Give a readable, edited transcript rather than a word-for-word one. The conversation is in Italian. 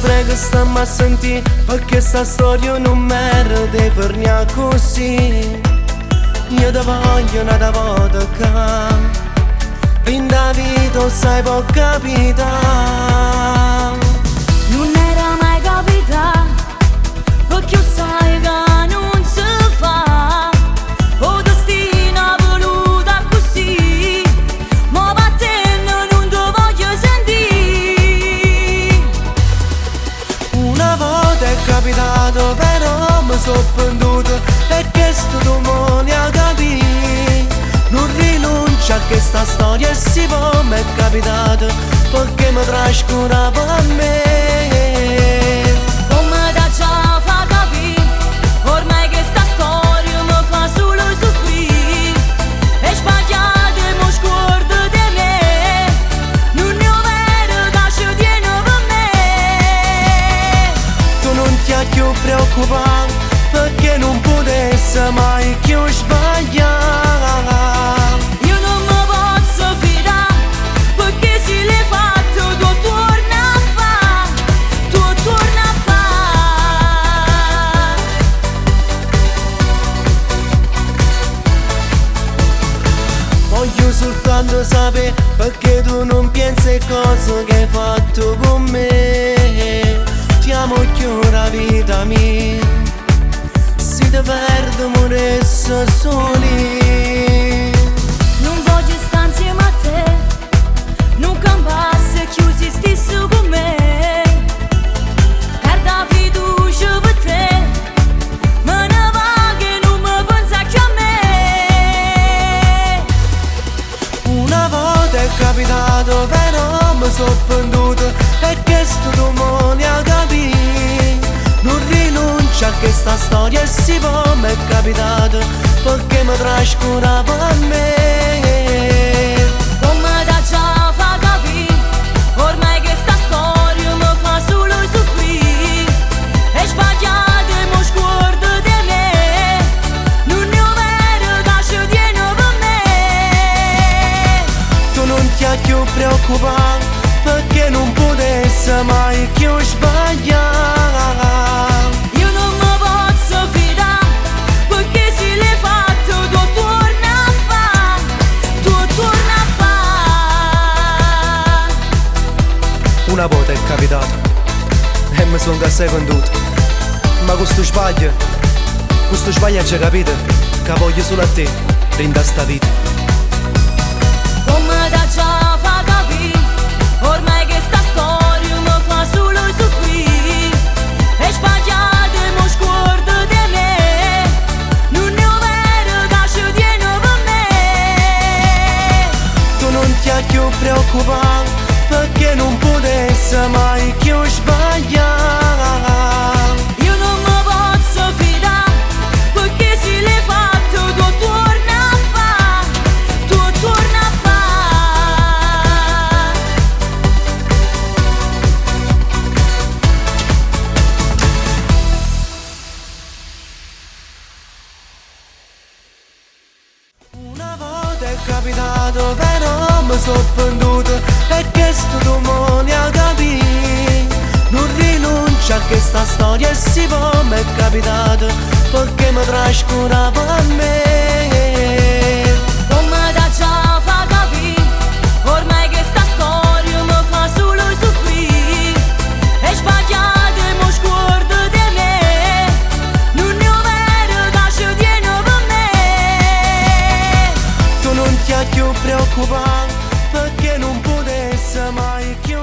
prego stammi a sentire, perché sta storia non merita per così. Io ti voglio una volta che in da vita sai può capitare. Non era mai capitato, perché sai che non si fa. O destino ha voluto così, ma battendo non ti voglio sentire. Una volta è capitato però mi sono penduto, e questo domani a capire. Non rinuncia a questa storia e si può, mi è capitato perché mi trascurava a me. Come da già fa capire, ormai questa storia mi fa solo soffrire. È sbagliato e mi scordo di me, non è vero che ci tiene per me. Tu non ti hai più preoccupato, perché non potessi mai più sbagliare. Io non mi posso fidare, perché se l'hai fatto tu torna a fare, tu torna a fare. Voglio soltanto sapere perché tu non pensi cose che hai fatto con me. Ti amo più la vita mia, se ti perdo moresse soli. Non voglio stare insieme a te, non cambiasse chiusi stesso con me. Perda fiducia per te, me ne va che non mi pensa più a me. Una volta è capitato però mi sono penduto, e questo domani a capire. Non rinuncia a questa storia e si può, mi è capitato perché mi trascurava a me. Come da già fa capire, ormai questa storia mi fa solo soffrire. È sbagliato e mi scordo di me, non è vero che ci tiene per me. Tu non ti hai più preoccupato, perché non potessi mai più sbagliare. Io non mi posso fidare, perché se l'hai fatto tu torna a fare, tu torna a fare. Una volta è capitato e mi sono assai venduto, ma questo sbaglio c'è capito, che voglio solo a te, rinda sta vita. Come da già fa capire, ormai questa storia mi fa solo soffrire. È sbagliato e mi scordo di me, non è vero che ci tiene per me. Tu non ti hai più preoccupato, perché non potessi mai più sbagliare. Io non mi posso fidare, perché se l'hai fatto tu torna a fare, tu torna a fare. Una volta è capitato però mi sono penduto, e questo domani a capire. Non rinuncia a questa storia e si può, mi è capitato perché mi trascurava a me. Come da già fa capire, ormai questa storia mi fa solo soffrire. È sbagliato e mi scordo di me, non è vero che ci tiene per me. Tu non ti hai più preoccupato, perché non potessi mai più